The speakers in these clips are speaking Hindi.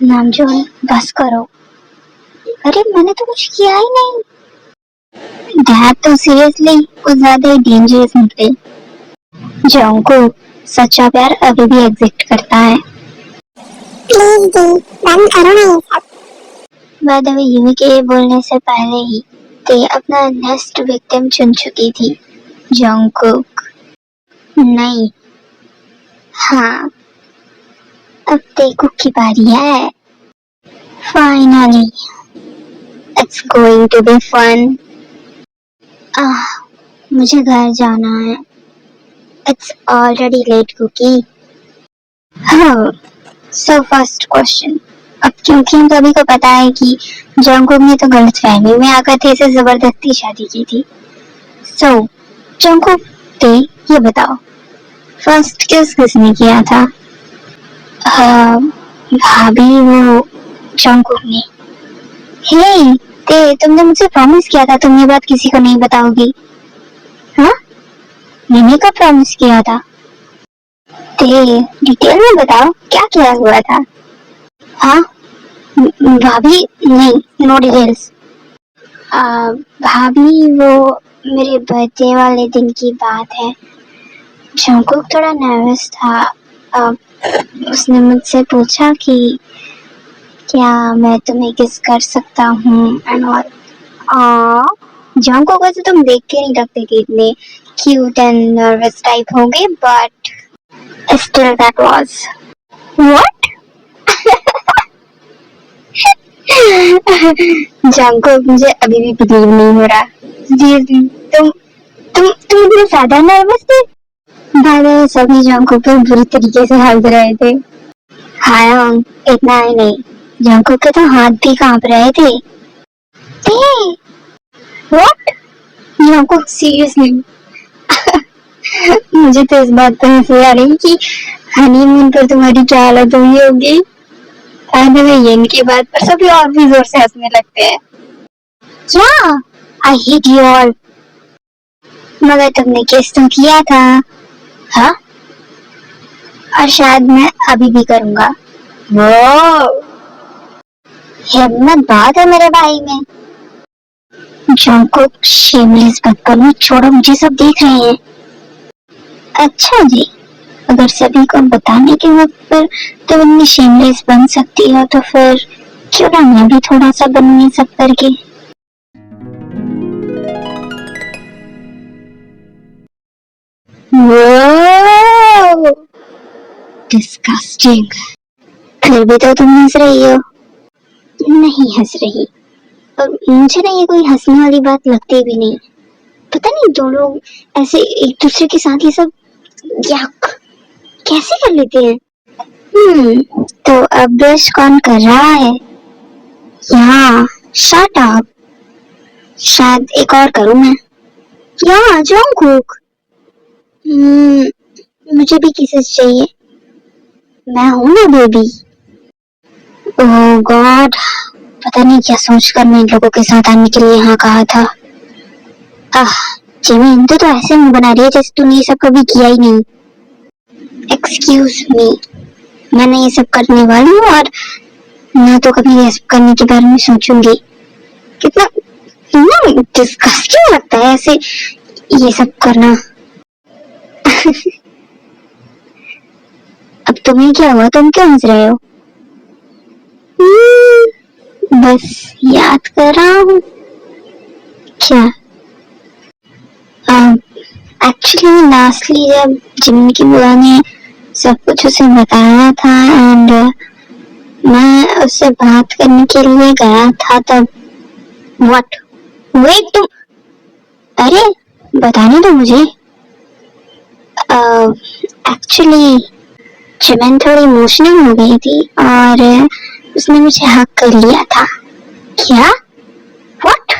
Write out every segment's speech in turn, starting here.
नामजोन, बस करो। अरे मैंने तो कुछ किया ही नहीं। डैड तो सीरियसली कुछ ज्यादा ही डेंजरस निकले। जंगकुक सच्चा प्यार अभी भी एग्जिस्ट करता है। प्लीज दी, बंद करो ना ये सब। बाय द वे, यूमी के बोलने से पहले ही ते अपना नेक्स्ट विक्टिम चुन चुकी थी, जंगकुक। नहीं, हाँ, अब तेकुक की बारी है। Finally, it's going to be fun. मुझे घर जाना है। It's already late Cookie. हाँ, सो फर्स्ट क्वेश्चन। अब क्योंकि हम सभी को पता है कि जंगकुक ने तो गलतफहमी में आकर थे से जबरदस्ती शादी की थी। सो जंगकुक, ते ये बताओ, फर्स्ट किस किसने किया था? भाभी, वो जंगकुक ने। हे ते, तुमने मुझसे प्रॉमिस किया था तुम ये बात किसी को नहीं बताओगी। हाँ, मैंने कब प्रॉमिस किया था? ते डिटेल में बताओ क्या क्या हुआ था। हाँ भाभी, नहीं, नो डिटेल्स। भाभी, वो मेरे बर्थडे वाले दिन की बात है। जंगकुक थोड़ा नर्वस था। उसने मुझसे पूछा कि क्या मैं तुम्हें किस कर सकता हूँ एंड ऑल। जंगकुक को तो तुम देख के नहीं लगते कि इतने क्यूट एंड नर्वस टाइप होंगे, but still that was what. Jungkook, मुझे अभी भी बिलीव नहीं हो रहा। जी, तुम इतने ज्यादा नर्वस थे? भाई सभी जंगकुक पर बुरी तरीके से हंस रहे थे। हाँ, इतना ही नहीं, जंगकुक के तो हाथ भी कांप रहे थे। व्हाट? Jungkook seriously? मुझे तो इस बात पर हंसी आ रही कि हनीमून पर तुम्हारी क्या हालत हुई होगी। इनकी बात पर सभी और भी जोर से हंसने लगते हैं। क्या? I hate you all. मगर तुमने किस तो किया था? हाँ, और शायद मैं अभी भी करूंगा। वो हिम्मत बात है मेरे भाई में। जंगकुक, शेमलेस बदतमीज, छोड़ो, मुझे सब देख रहे हैं। अच्छा जी, अगर सभी को बताने के वक्त पर तुम इतनी शेमलेस बन सकती हो तो फिर क्यों ना मैं भी थोड़ा सा बनूं सब करके। डिस्गस्टिंग। फिर भी तो तुम हंस रही हो। नहीं हंस रही, और मुझे ना ये कोई हंसने वाली बात लगती भी नहीं। पता नहीं दो लोग ऐसे एक दूसरे के साथ ये सब यक कैसे कर लेते हैं। तो अब ब्रश कौन कर रहा है? यहाँ, शट अप। शायद एक और करूँ मैं। यहाँ जंगकुक। मुझे भी किसेस चाहिए। मैं हूँ ना बेबी। ओह गॉड, पता नहीं क्या सोचकर मैं इन लोगों के साथ आने के लिए यहाँ कहा था। जिमी, तो ऐसे मुंह बना रही है जैसे तूने ये सब कभी किया ही नहीं। एक्सक्यूज मी, मैंने ये सब करने वाली हूँ और मैं तो कभी ये सब करने के बारे में सोचूंगी। कितना डिस्गस्टिंग लगता है ऐसे ये सब करना। अब तुम्हें क्या हुआ, तुम क्यों हंस रहे हो? बस याद कर रहा हूँ। क्या? एक्चुअली लास्टली जब जिमी की बुआ ने सब कुछ उसे बताया था एंड मैं उससे बात करने के लिए गया था तब। व्हाट? वेट, तुम? अरे बताने दो मुझे। एक्चुअली चिमन थोड़ी इमोशनल हो गई थी और उसने मुझे हक कर लिया था। क्या? व्हाट?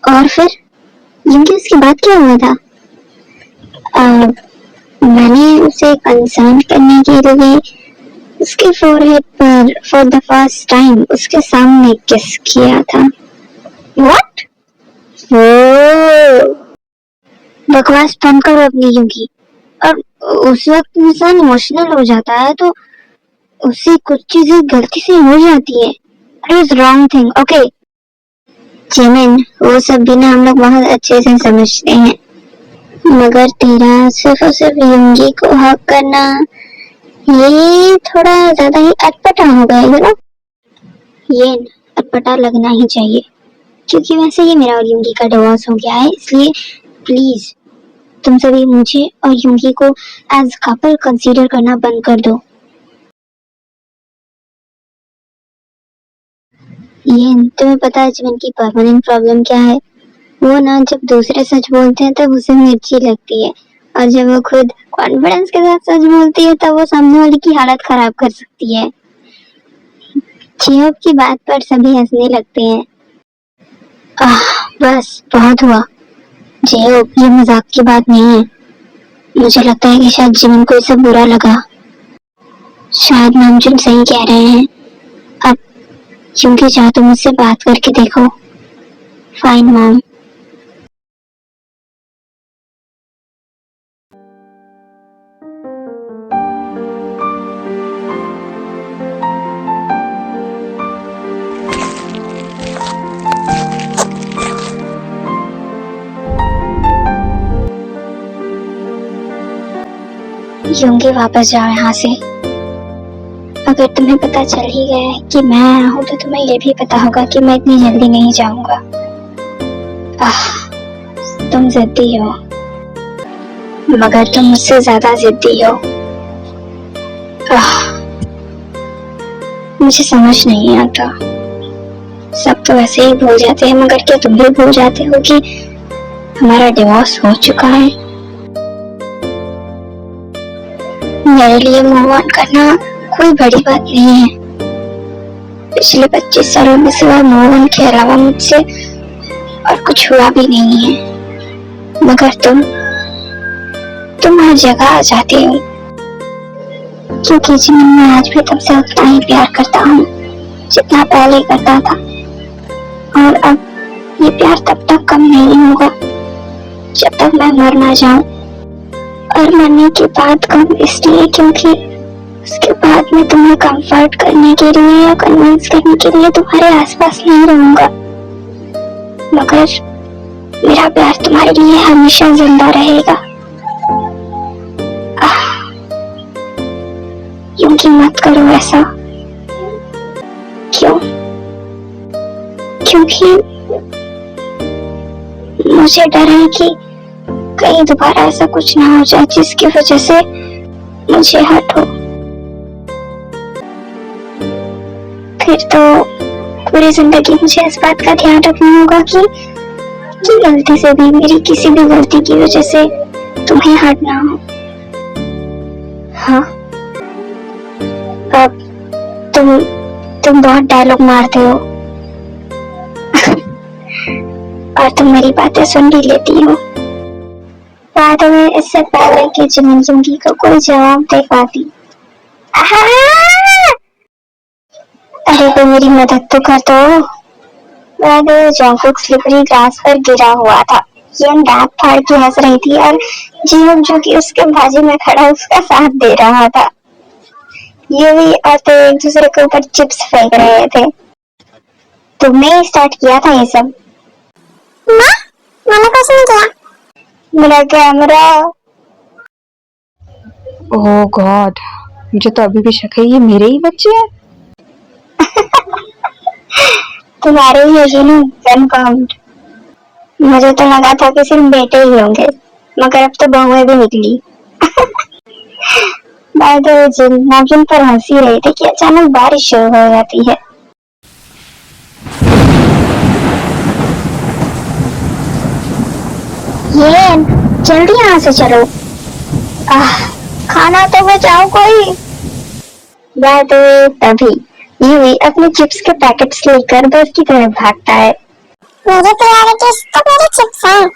और फिर जिनकी उसके बाद क्या हुआ था? मैंने उसे कंसर्न करने के लिए उसके फोरहेड पर फॉर द फर्स्ट टाइम उसके सामने किस किया था। व्हाट? बकवास बंद करो अपनी यूं की। और उस वक्त इंसान इमोशनल हो जाता है तो उससे कुछ चीजें गलती से हो जाती है। It is wrong thing, okay. Jimin, वो सब भी ना हम लोग बहुत अच्छे से समझते हैं, मगर तेरा सिर्फ और सिर्फ युंगी को हक करना ये थोड़ा ज्यादा ही अटपटा हो गया, यू नो। ये अटपटा लगना ही चाहिए, क्योंकि वैसे ही मेरा और युंगी का डिवोर्स हो गया है, इसलिए प्लीज तुम सभी मुझे और युंगी को एज कपल कंसीडर करना बंद कर दो। ये तुम्हें पता है जिमिन की परमानेंट प्रॉब्लम क्या है? वो ना जब दूसरे सच बोलते हैं तब उसे मिर्ची लगती है, और जब वो खुद कॉन्फिडेंस के साथ सच बोलती है तब वो सामने वाले की हालत खराब कर सकती है। चेहब की बात पर सभी हंसने लगते हैं। बस बहुत हुआ। चेहब, ये मजाक की बात नहीं है। मुझे लगता है कि शायद जिमिन को इससे बुरा लगा। शायद नामजुन सही कह रहे हैं। अब क्योंकि चाहे तुम मुझसे बात करके देखो। Fine mom. युंगी वापस जाओ यहाँ से। अगर तुम्हें पता चल ही गया है कि मैं आया हूँ तो तुम्हें ये भी पता होगा कि मैं इतनी जल्दी नहीं जाऊंगा। तुम जिद्दी हो, मगर तुम मुझसे ज्यादा जिद्दी हो। मुझे समझ नहीं आता। सब तो वैसे ही भूल जाते हैं, मगर क्या तुम भी भूल जाते हो कि हमारा डिवोर्स हो चुका है? मेरे लिए मूव ऑन करना कोई बड़ी बात नहीं है। पिछले 25 सालों में सिवा मूव ऑन के अलावा मुझसे और कुछ हुआ भी नहीं है, मगर तुम हर जगह आ जाती हो, क्योंकि जिमिन मैं आज भी तुमसे उतना ही प्यार करता हूँ जितना पहले करता था, और अब ये प्यार तब तक कम नहीं होगा जब तक मैं मर ना जाऊं। और मरने की बात कम इसलिए क्योंकि उसके बाद मैं तुम्हें कंफर्ट करने के लिए या कन्विंस करने के लिए तुम्हारे आसपास नहीं रहूंगा, मगर मेरा प्यार तुम्हारे लिए हमेशा जिंदा रहेगा। युंगी मत करो ऐसा। क्यों? क्योंकि मुझे डर है कि कहीं दोबारा ऐसा कुछ ना हो जाए जिसकी वजह से मुझे हर्ट हो। फिर तो पूरी जिंदगी मुझे इस बात का ध्यान रखना होगा कि गलती से भी, मेरी किसी भी गलती की वजह से तुम्हें हर्ट ना हो। हाँ, अब तुम बहुत डायलॉग मारते हो और तुम मेरी बातें सुन भी लेती हो। बाद में इससे पहले कि जिमिन युंगी को कोई जवाब दे पाती, अरे कोई मेरी मदद तो कर दो। बाद जंगकुक स्लिपरी ग्रास पर गिरा हुआ था। येन दांत फाड़ के हंस रही थी और जीवन जो कि उसके बाजू में खड़ा उसका साथ दे रहा था। ये भी और तो एक दूसरे के ऊपर चिप्स फेंक रहे थे। तुमने स्टार्ट किया था ये सब? मैंने कुछ नहीं किया। मेरा कैमरा। ओह गॉड, मुझे तो अभी भी शक है ये मेरे ही बच्चे हैं। तुम्हारे ही है, कंफर्म्ड। मुझे तो लगा था कि सिर्फ बेटे ही होंगे, मगर अब तो बहुएं भी निकली। बाय द वे नाज़िम पर हंसी रही थी कि अचानक बारिश शुरू हो जाती है। ये जल्दी यहाँ से चलो। खाना तो बचाओ कोई। बाय द वे तभी यूवी अपने चिप्स के पैकेट्स लेकर बस की तरफ भागता है। मेरे प्रायोरिटीज तो मेरे चिप्स हैं।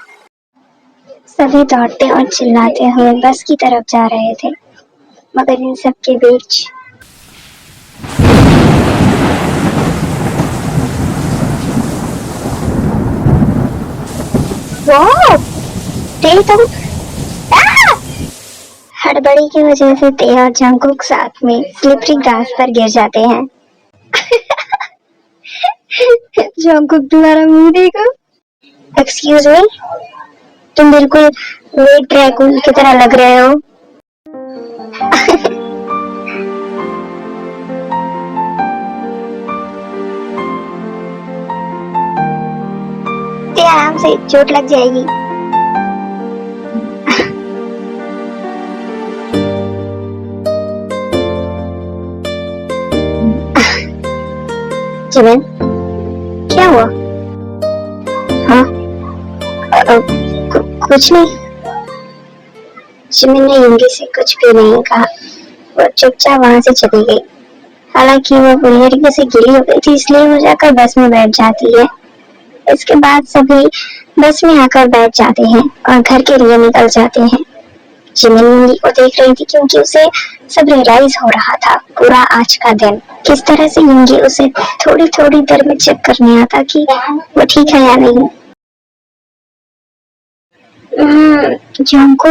सभी दौड़ते और चिल्लाते हुए बस की तरफ जा रहे थे, मगर इन सब के बीच तुम हड़बड़ी की वजह से ते और जंगकुक साथ में स्लिपरी ग्रास पर गिर जाते हैं। जंगकुक तुम्हारा मुंह देखो। एक्सक्यूज मी, तुम बिल्कुल रेड ड्रैगन की तरह लग रहे हो। ते आराम से, चोट लग जाएगी। जिमिन, क्या हुआ? हाँ, कुछ नहीं। जिमिन ने युंगी से कुछ भी नहीं कहा। वो चुपचाप वहां से चली गई। हालांकि वो बुरी तरीके से गिरी हो गई थी, इसलिए वो जाकर बस में बैठ जाती है। इसके बाद सभी बस में आकर बैठ जाते हैं और घर के लिए निकल जाते हैं। जिमिन युंगी को देख रही थी क्योंकि उसे सब रियलाइज हो रहा था। पूरा आज का दिन किस तरह से युंगी उसे थोड़ी थोड़ी देर में चेक करने आता कि वो ठीक है या नहीं। जंको,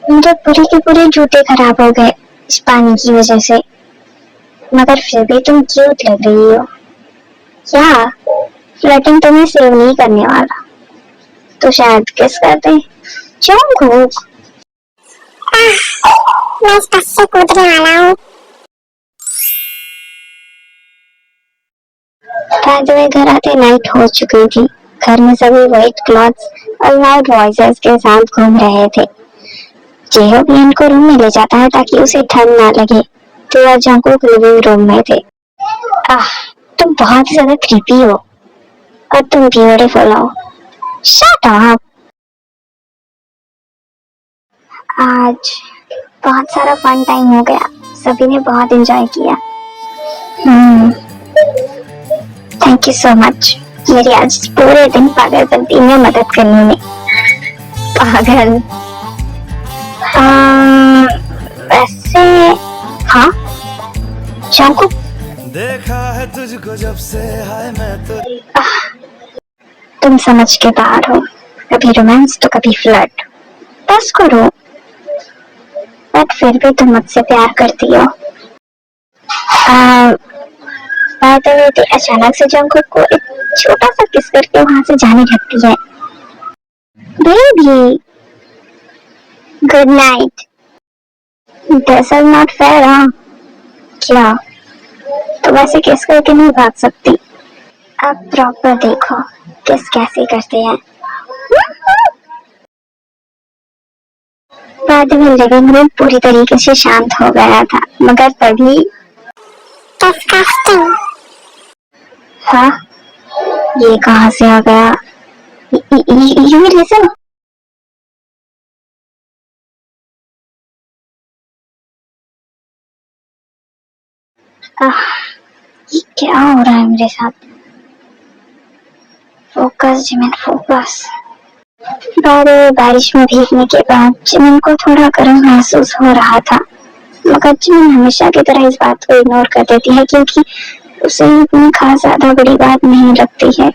मेरे पूरे के पूरे जूते खराब हो गए इस पानी की वजह से, मगर फिर भी तुम क्यूट लग रही हो। क्या फ्लर्टिंग तुम्हें सेव नहीं करने वाला, तो शायद किस करते। जंगकुक, मैं इस बस से कूदने वाला हूँ। बाद में घर आते नाइट हो चुकी थी। घर में सभी व्हाइट क्लॉथ्स और लाउड वॉइसेस के साथ घूम रहे थे। जेहोब लिन को रूम में ले जाता है ताकि उसे ठंड ना लगे। तो और जंगकुक लिविंग रूम में थे। आह, तुम बहुत ही ज्यादा क्रीपी हो और तुम ब्यूटीफुल हो। Shut up. आज बहुत सारा फन टाइम हो गया, सभी ने बहुत एंजॉय किया। थैंक यू सो मच मेरी आज पूरे दिन पागलपंती में मदद करने में। पागल? वैसे हाँ, जंगकुक, देखा है तुझको जब से, हाय मैं तो। तुम समझ के बाहर हो, कभी रोमांस तो कभी फ्लर्ट। बस करो। बट फिर भी तुम मुझसे प्यार करती हो। बात है तो अचानक से जंगकुक को एक छोटा सा किस करके वहां से जाने लगती है। Baby, good night. This is not fair. हाँ क्या, तो वैसे किस करके नहीं भाग सकती। अब प्रॉपर देखो किस कैसे करते हैं। बाद में लिविंग रूम पूरी तरीके से शांत हो गया था, मगर तभी हाँ, ये कहाँ से आ गया? You listen. ये क्या हो रहा है मेरे साथ? Focus Jimin, focus. बारिश में भीगने के बाद जिमिन को थोड़ा गर्म महसूस हो रहा था, मगर जिमिन हमेशा की तरह इस बात को इग्नोर कर देती है क्योंकि उसे इतनी खास ज्यादा बड़ी बात नहीं लगती है।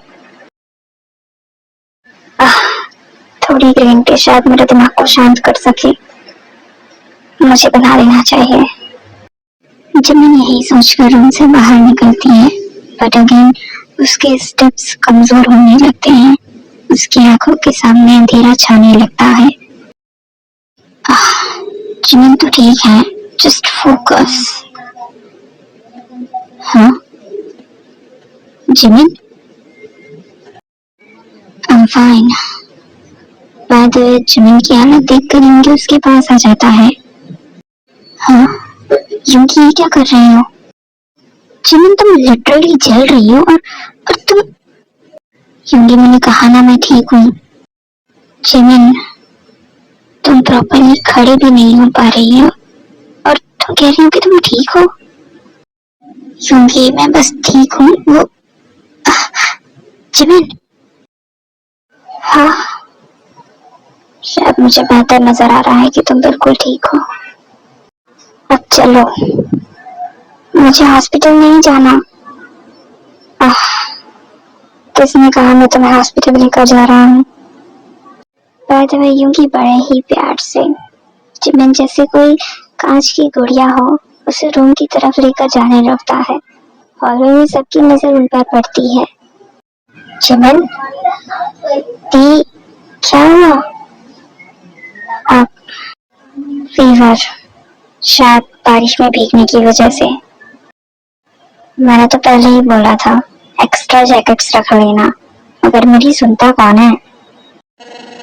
थोड़ी ग्रीन टी शायद मेरे दिमाग को शांत कर सके, मुझे बना लेना चाहिए। जिमिन यही सोचकर रूम से बाहर निकलती है, बट अगेन उसके स्टेप्स कमजोर होने लगते हैं। उसकी आंखों के सामने अंधेरा छाने लगता है। जिमिन तो ठीक है, जस्ट फोकस। हाँ जिमिन, आई एम फाइन। बाद जिमिन की हालत देखकर युंगी उसके पास आ जाता है। हाँ युंगी, ये क्या कर रही हो? जिमिन, तुम लिटरली जल रही हो और तुम। युंगी, मैंने कहा ना मैं ठीक हूँ। जिमिन, तुम प्रॉपरली खड़े भी नहीं हो पा रही हो और तुम कह रही हो कि तुम ठीक हो। युंगी, मैं बस ठीक हूँ। वो जिमिन, हाँ शायद मुझे बेहतर नजर आ रहा है कि तुम बिल्कुल ठीक हो। अब चलो, मुझे हॉस्पिटल नहीं जाना। किसने कहा मैं तुम्हें हॉस्पिटल लेकर जा रहा हूँ? बाय द वे युंगी बड़े ही प्यार से जिमिन जैसे कोई कांच की गुड़िया हो उसे रूम की तरफ लेकर जाने लगता है। हॉल में सबकी नजर उन पर पड़ती है। जिमिन, दी, क्या हुआ? आप फीवर, शायद बारिश में भीगने की वजह से। मैंने तो पहले ही बोला था एक्स्ट्रा जैकेट्स रख लेना, मगर मेरी सुनता कौन है?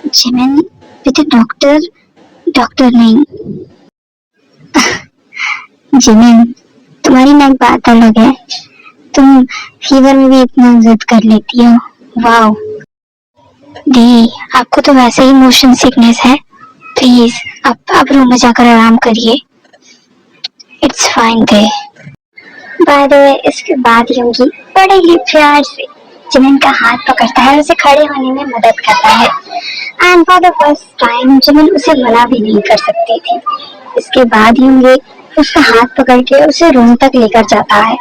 जिमिन, बेटे डॉक्टर डॉक्टर नहीं। जिमिन, तुम्हारी ना एक बात अलग है, तुम फीवर में भी इतना जिद कर लेती हो। वाह दी, आपको तो वैसे ही मोशन सिकनेस है। प्लीज आप रूम में जाकर आराम करिए। It's fine they. Bye the वे, इसके बाद यंगी बड़े ही प्यार से जिमिन का हाथ पकड़ता है और उसे खड़े होने में मदद करता है। And for the first time Jimin उसे मना भी नहीं कर सकती थी। इसके बाद यंगी उसका हाथ पकड़ के उसे रूम तक लेकर जाता है।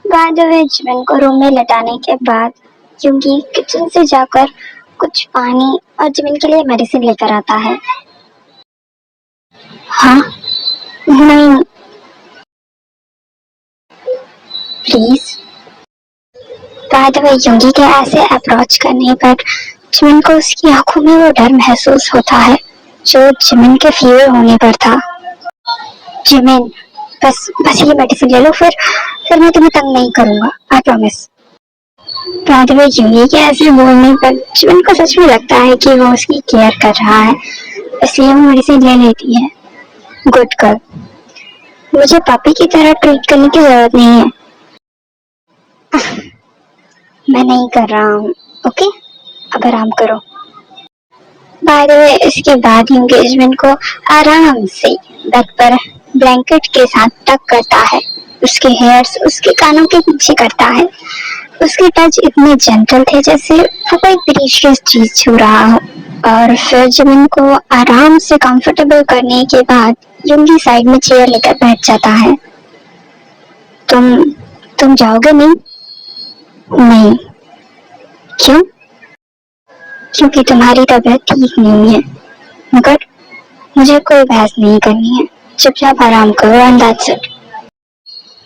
बाय द वे, जिमिन को रूम में लटाने के बाद यंगी किचन से जाकर कुछ पानी और जिमिन के लिए मेडिसिन लेकर आता है। हाँ, नहीं, please. Bye the way, Yoongi के ऐसे अप्रोच करने पर जिमिन को उसकी आंखों में वो डर महसूस होता है जो जिमिन के फीवर होने पर था। जिमिन, बस बस ये मेडिसिन ले लो, फिर मैं तुम्हें तंग नहीं करूंगा, I promise. By the way, Yoongi के ऐसे बोलने पर जिमिन को सच में लगता है कि वो उसकी केयर कर रहा है, इसलिए वो मेडिसिन ले लेती है। गुड गर्ल, मुझे पापी की तरह ट्रीट करने की जरूरत नहीं है। मैं नहीं कर रहा हूँ, ओके? अब आराम करो। बाय द वे, इसके बाद एंगेजमेंट को आराम से बेड पर ब्लैंकेट के साथ टक करता है। उसके हेयर्स उसके कानों के पीछे करता है। उसके टच इतने जेंटल थे जैसे वो कोई प्रीशियस चीज छू रहा हो। और फिर जिमिन को आराम से कंफर्टेबल करने के बाद युंगी साइड में चेयर लेकर बैठ जाता है। तुम जाओगे नहीं? नहीं। क्यों? क्योंकि तुम्हारी तबीयत ठीक नहीं है। मगर मुझे कोई बहस नहीं करनी है, चुपचाप आराम करो and that's it.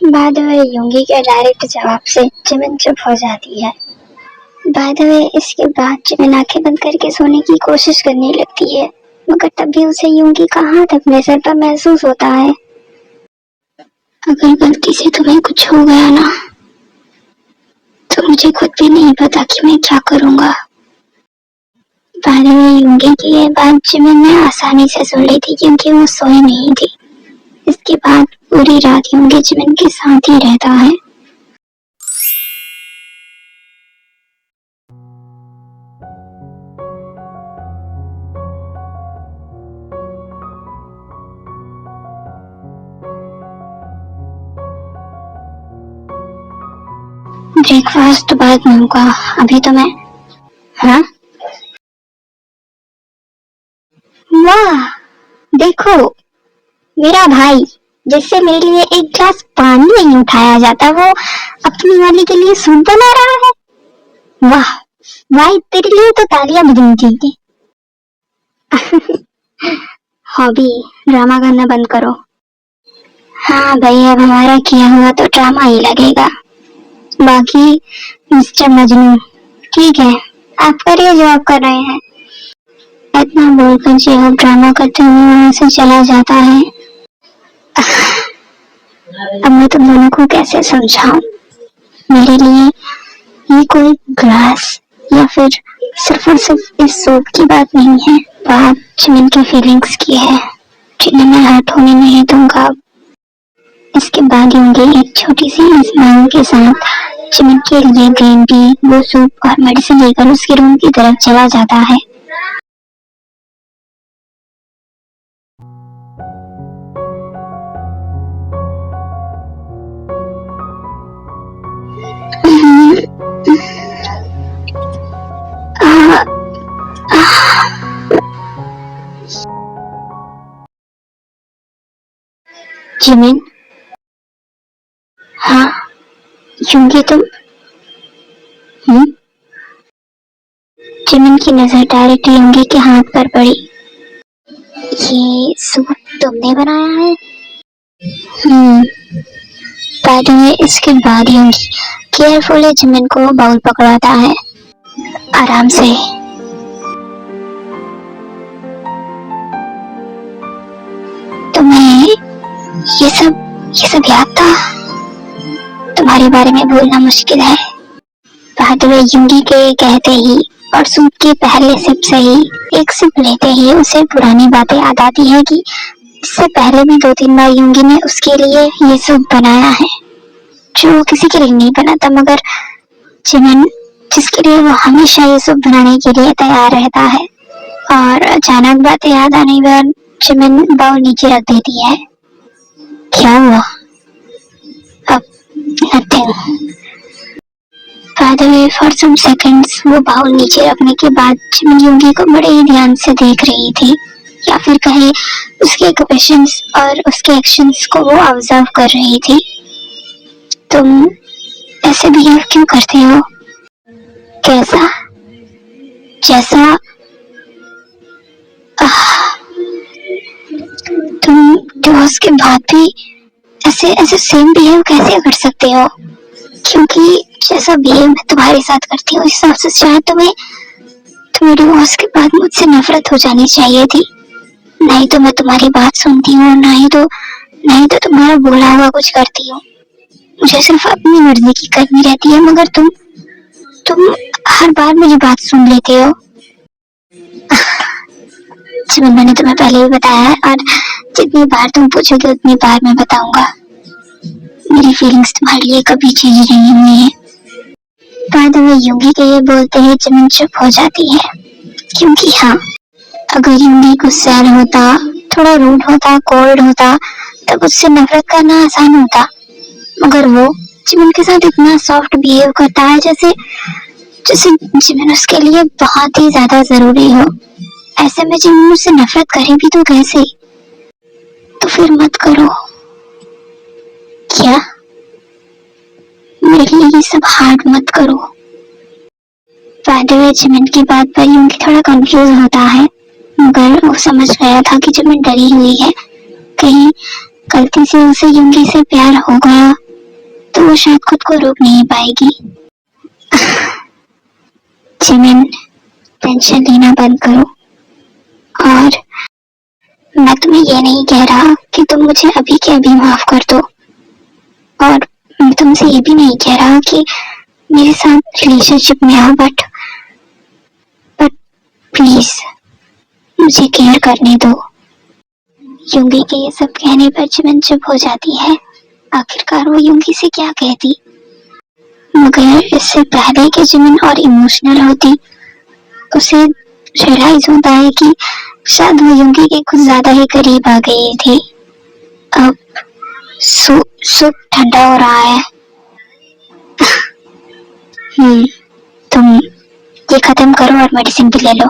By the way, Yoongi के डायरेक्ट जवाब से जिमिन चुप हो जाती है। बाय द वे, इसके बाद जिमिन आंखें बंद करके सोने की कोशिश करने लगती है, मगर तब भी उसे युंगी का हाथ अपने सर पर महसूस होता है। अगर गलती से तुम्हें कुछ हो गया ना, तो मुझे खुद भी नहीं पता कि मैं क्या करूंगा। बाय द वे, युंगी की ये बात जिमिन ने आसानी से सुन ली थी क्योंकि वो सोई नहीं थी। इसके बाद पूरी रात युंगी जिमिन के साथ ही रहता है। ब्रेकफास्ट तो बाद में होगा, अभी तो मैं। हाँ, वाह देखो, मेरा भाई जिससे मेरे लिए एक ग्लास पानी नहीं उठाया जाता, वो अपनी वाली के लिए सूप बना रहा है। वाह भाई, तेरे लिए तो तालियां बजनी चाहिए। हॉबी, ड्रामा करना बंद करो। हाँ भाई, अब हमारा किया हुआ तो ड्रामा ही लगेगा। बाकी मिस्टर मजनू, ठीक है, आप करिए जो आप कर रहे हैं। इतना बोलकर जेकब ड्रामा करते हुए वहां से चला जाता है। अब मैं तुम दोनों को कैसे समझाऊं? मेरे लिए ये कोई ग्लास या फिर सिर्फ और सिर्फ इस सूप की बात नहीं है, बात जिमिन के फीलिंग्स की है, जिन्हें मैं हर्ट होने नहीं दूंगा। इसके बाद युंगी एक छोटी सी स्माइल के साथ जिमिन के लिए ग्रीन टी, वो सूप और मेडिसिन लेकर उसके रूम की तरफ चला जाता है। जिमिन, हाँ, युंगी तुम। जिमिन की नजर डायरेक्ट युंगी के हाथ पर पड़ी। ये सूप तुमने बनाया है? बाय द वे, इसके बाद युंगी केयरफुली जिमिन को बाउल पकड़ाता है। आराम से। तुम्हें ये सब याद था? तुम्हारे बारे में भूलना मुश्किल है। बाय द वे, युंगी के कहते ही और सूप के पहले सिप से ही, एक सिप लेते ही उसे पुरानी बातें याद आती है कि इससे पहले भी 2-3 बार युंगी ने उसके लिए ये सूप बनाया है, जो किसी के लिए नहीं बना था, मगर जिमिन, जिसके लिए वो हमेशा ये सूप बनाने के लिए तैयार रहता है। और अचानक बातें याद आने पर जिमिन बाउल नीचे रख देती है। क्या हुआ? अब nothing. By the way, for some seconds वो बाउल नीचे रखने के बाद जिमिन युंगी को बड़े ही ध्यान से देख रही थी, या फिर कहे उसके क्वेश्चंस और उसके एक्शंस को वो ऑब्जर्व कर रही थी। तुम ऐसे बिहेव क्यों करते हो? कैसा? जैसा तुम डिवोर्स के बाद भी ऐसे सेम बिहेव कैसे कर सकते हो? क्योंकि जैसा बिहेव मैं तुम्हारे साथ करती हूँ, इस हिसाब से शायद तुम्हें डिवोर्स के बाद मुझसे नफरत हो जानी चाहिए थी। नहीं तो मैं तुम्हारी बात सुनती हूँ, नहीं तो तुम्हारा बोला हुआ कुछ करती हूँ। मुझे सिर्फ अपनी मर्जी की करनी रहती है, मगर तुम हर बार मेरी बात सुन लेते हो। जिमिन, मैंने तुम्हें पहले भी बताया है, और जितनी बार तुम पूछोगे उतनी बार मैं बताऊंगा। मेरी फीलिंग्स तुम्हारे लिए कभी चेंज नहीं हुई है। बाय द वे, युंगी के ये बोलते ही जिमिन चुप हो जाती है, क्योंकि हाँ, अगर युंगी गुस्सैल होता, थोड़ा रूड होता, कोल्ड होता, तब उससे नफरत करना आसान होता, मगर वो जिमिन के साथ इतना सॉफ्ट बिहेव करता है जैसे जिमिन उसके लिए बहुत ही ज्यादा जरूरी हो। ऐसे में जिमिन उससे नफरत करे भी तो कैसे? तो फिर मत करो। क्या? मेरे लिए ये सब हार्ड मत करो। बाय द वे, जिमिन की बात पर युंगी थोड़ा कंफ्यूज होता है, मगर वो समझ गया था कि जिमिन डरी हुई है, कहीं गलती से उसे युंगी से प्यार हो गया तो वो शायद खुद को रोक नहीं पाएगी। जिमिन, टेंशन लेना बंद करो। और मैं तुम्हें ये नहीं कह रहा कि तुम मुझे अभी के अभी माफ कर दो, और मैं तुमसे ये भी नहीं कह रहा कि मेरे साथ रिलेशनशिप में आओ, बट प्लीज मुझे केयर करने दो। युंगी के ये सब कहने पर जिमिन चुप हो जाती है। आखिरकार वो युंगी से क्या कहती? मगर इससे पहले कि जिमिन और इमोशनल होती, उसे रियलाइज होता है कि शायद वो युंगी के कुछ ज्यादा ही करीब आ गई थी। अब सूप ठंडा हो रहा है। तुम ये खत्म करो और मेडिसिन भी ले लो।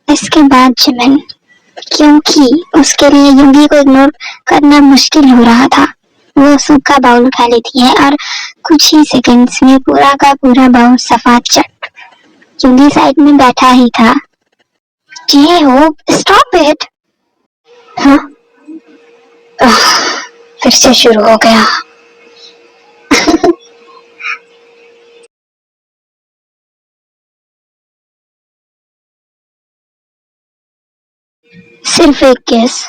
इसके बाद जिमिन, क्योंकि उसके लिए युंगी को इग्नोर करना मुश्किल हो रहा था, वो सूप का बाउल उठा लेती है और कुछ ही सेकंड्स में पूरा का पूरा बाउल सफा चट युंगी साइड में बैठा ही था। ये हो, स्टॉप इट। हाँ, फिर से शुरू हो गया। सिर्फ एक किस।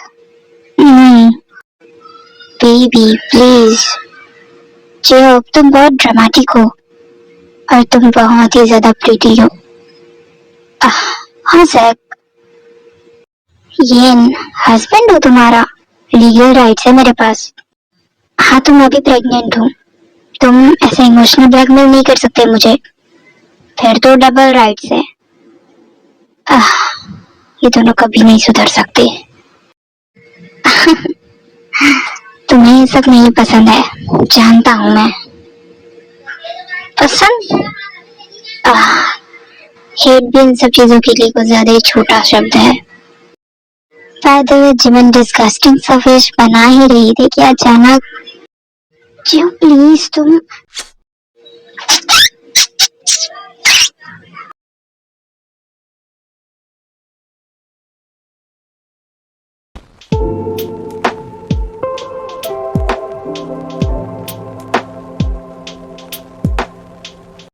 Baby please. जो तुम बहुत ड्रामेटिक हो और तुम बहुत ही ज्यादा प्रीटी हो। हाँ जैक, ये हस्बैंड हो तुम्हारा, लीगल राइट्स है मेरे पास। हाँ, तो मैं भी प्रेग्नेंट हूँ। तुम ऐसे इमोशनल ब्लैकमेल नहीं कर सकते मुझे, फिर तो डबल राइट्स है। ये दोनों कभी नहीं सुधर सकते। तुम्हें ये सब नहीं पसंद है, जानता हूँ मैं। पसंद? हेट भी इन सब चीजों के लिए कुछ ज्यादा ही छोटा शब्द है। Bye the way, Jimin disgusting सा फेस बना ही रही थी कि अचानक, जो प्लीज तुम